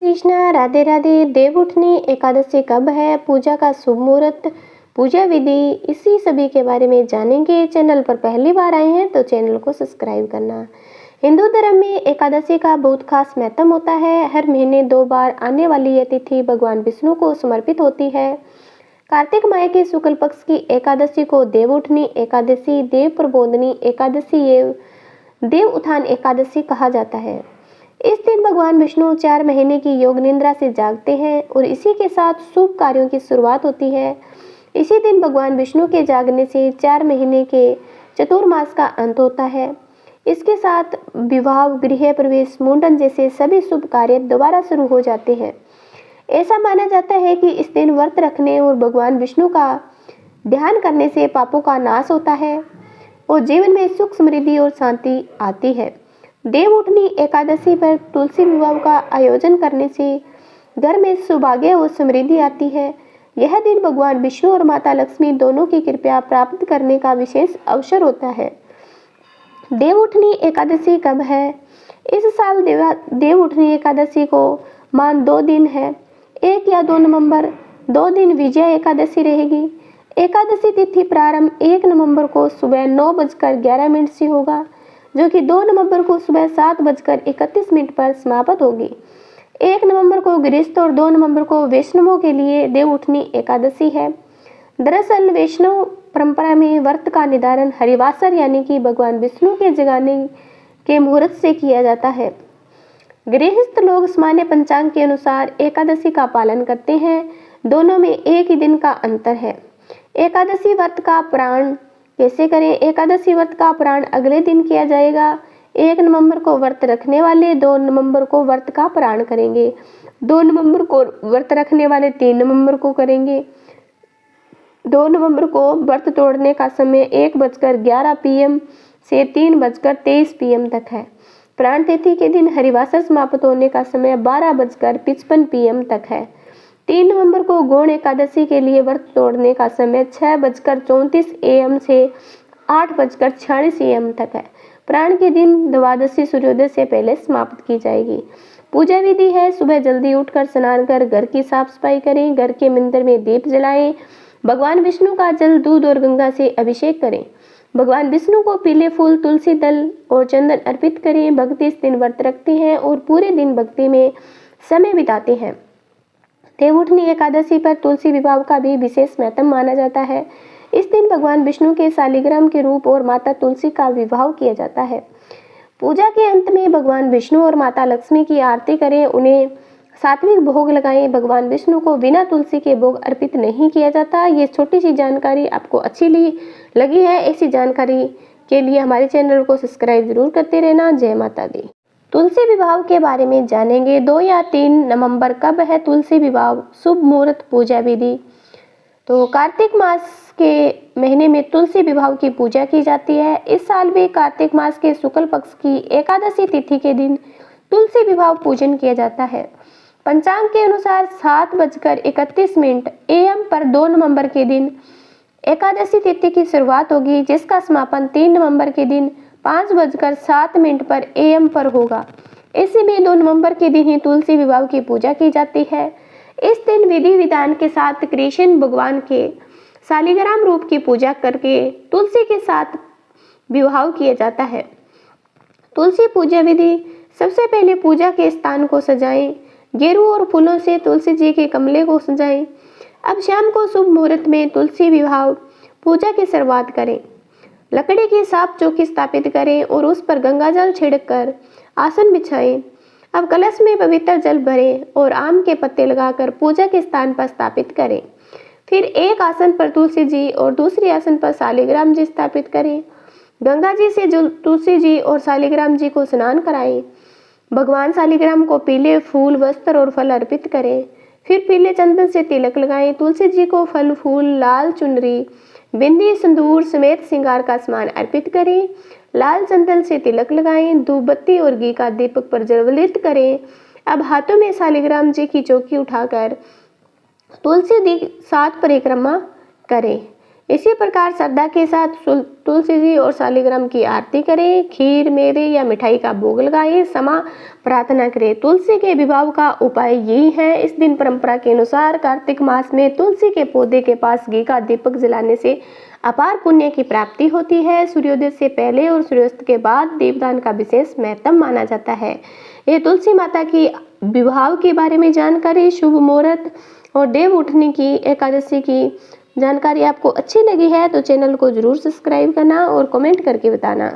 कृष्णा, राधे राधे। देवउठनी एकादशी कब है, पूजा का शुभ मुहूर्त, पूजा विधि, इसी सभी के बारे में जानेंगे। चैनल पर पहली बार आए हैं तो चैनल को सब्सक्राइब करना। हिंदू धर्म में एकादशी का बहुत खास महत्व होता है। हर महीने 2 बार आने वाली यह तिथि भगवान विष्णु को समर्पित होती है। कार्तिक माह के शुक्ल पक्ष की एकादशी को देवउठनी एकादशी, देव प्रबोधनी एकादशी एवं देव उत्थान एकादशी कहा जाता है। इस दिन भगवान विष्णु 4 महीने की योग निद्रा से जागते हैं और इसी के साथ शुभ कार्यों की शुरुआत होती है। इसी दिन भगवान विष्णु के जागने से 4 महीने के चतुर्मास का अंत होता है। इसके साथ विवाह, गृह प्रवेश, मुंडन जैसे सभी शुभ कार्य दोबारा शुरू हो जाते हैं। ऐसा माना जाता है कि इस दिन व्रत रखने और भगवान विष्णु का ध्यान करने से पापों का नाश होता है और जीवन में सुख, समृद्धि और शांति आती है। देवउठनी एकादशी पर तुलसी विवाह का आयोजन करने से घर में सौभाग्य और समृद्धि आती है। यह दिन भगवान विष्णु और माता लक्ष्मी दोनों की कृपा प्राप्त करने का विशेष अवसर होता है। देवउठनी एकादशी कब है? इस साल देवउठनी एकादशी को मान 2 दिन है, 1 या 2 नवंबर। 2 दिन विजय एकादशी रहेगी। एकादशी तिथि प्रारंभ 1 नवंबर को सुबह 9:11 से होगा, जो कि 2 नवंबर को सुबह 7:31 पर समाप्त होगी। 1 नवंबर को गृहस्थ और 2 नवंबर को वैष्णवों के लिए देवउठनी एकादशी है। दरअसल वैष्णव परंपरा में व्रत का निर्धारण हरिवासर यानी कि भगवान विष्णु के जगाने के मुहूर्त से किया जाता है। गृहस्थ लोग सामान्य पंचांग के अनुसार एकादशी का पालन करते हैं। दोनों में एक ही दिन का अंतर है। एकादशी व्रत का पारण कैसे करें? एकादशी व्रत का पारण अगले दिन किया जाएगा। 1 नवंबर को व्रत रखने वाले 2 नवंबर को व्रत का पारण करेंगे। 2 नवंबर को व्रत रखने वाले 3 नवंबर को करेंगे। 2 नवंबर को व्रत तोड़ने का समय 1:11 PM से 3:23 PM तक है। प्राण तिथि के दिन हरिवासर समाप्त होने का समय 12:55 PM तक है। 3 नवंबर को गौण एकादशी के लिए व्रत तोड़ने का समय 6:34 AM से 8:46 AM तक है। प्राण के दिन द्वादशी सूर्योदय से पहले समाप्त की जाएगी। पूजा विधि है, सुबह जल्दी उठकर स्नान कर घर की साफ सफाई करें। घर के मंदिर में दीप जलाएं। भगवान विष्णु का जल, दूध और गंगा से अभिषेक करें। भगवान विष्णु को पीले फूल, तुलसी दल और चंदन अर्पित करें। भक्त इस दिन व्रत रखते हैं और पूरे दिन भक्ति में समय बिताते हैं। देवउठनी एकादशी पर तुलसी विवाह का भी विशेष महत्व माना जाता है। इस दिन भगवान विष्णु के शालिग्राम के रूप और माता तुलसी का विवाह किया जाता है। पूजा के अंत में भगवान विष्णु और माता लक्ष्मी की आरती करें, उन्हें सात्विक भोग लगाएं। भगवान विष्णु को बिना तुलसी के भोग अर्पित नहीं किया जाता। ये छोटी सी जानकारी आपको अच्छी लगी है? ऐसी जानकारी के लिए हमारे चैनल को सब्सक्राइब जरूर करते रहना। जय माता दी। तुलसी विवाह के बारे में जानेंगे। 2 या 3 नवंबर कब है तुलसी विवाह, शुभ मुहूर्त, पूजा विधि। तो कार्तिक मास के महीने में तुलसी विवाह की पूजा की जाती है। इस साल भी कार्तिक मास के शुक्ल पक्ष की एकादशी तिथि के दिन तुलसी विवाह पूजन किया जाता है। पंचांग के अनुसार 7:31 AM पर 2 नवंबर के दिन एकादशी तिथि की शुरुआत होगी, जिसका समापन 3 नवंबर के दिन 5:07 पर AM पर होगा। इसी में 2 नवंबर के दिन ही तुलसी विवाह की पूजा की जाती है। इस दिन विधि विधान के साथ कृष्ण भगवान के शालिग्राम रूप की पूजा करके तुलसी के साथ विवाह किया जाता है। तुलसी पूजा विधि। सबसे पहले पूजा के स्थान को सजाएं। गेरू और फूलों से तुलसी जी के गमले को सजाएं। अब शाम को शुभ मुहूर्त में तुलसी विवाह पूजा की शुरुआत करें। लकड़ी की साफ चौकी स्थापित करें और उस पर गंगा जल छिड़ककर आसन बिछाएं। अब कलश में पवित्र जल भरें और आम के पत्ते लगाकर पूजा के स्थान पर स्थापित करें। फिर एक आसन पर तुलसी जी और दूसरी आसन पर शालिग्राम जी स्थापित करें। गंगा जी से तुलसी जी और शालिग्राम जी को स्नान कराएं। भगवान शालिग्राम को पीले फूल, वस्त्र और फल अर्पित करें। फिर पीले चंदन से तिलक लगाएं। तुलसी जी को फल फूल, लाल चुनरी, बिंदी, सिंदूर समेत श्रृंगार का सामान अर्पित करें। लाल चंदन से तिलक लगाएं। धूप बत्ती और घी का दीपक प्रज्वलित करें। अब हाथों में शालिग्राम जी की चौकी उठाकर तुलसी दी 7 परिक्रमा करें। इसी प्रकार श्रद्धा के साथ तुलसी जी और शालिग्राम की आरती करें। खीर, मेवे या मिठाई का भोग लगाएं। क्षमा प्रार्थना करें। तुलसी के विवाह का उपाय यही है। इस दिन परंपरा के अनुसार कार्तिक मास में तुलसी के पौधे के पास घी का दीपक जलाने से अपार पुण्य की प्राप्ति होती है। सूर्योदय से पहले और सूर्यास्त के बाद दीपदान का विशेष महत्व माना जाता है। ये तुलसी माता की विवाह के बारे में जानकारी, शुभ मुहूर्त और देव उठने की एकादशी की जानकारी आपको अच्छी लगी है तो चैनल को जरूर सब्सक्राइब करना और कमेंट करके बताना।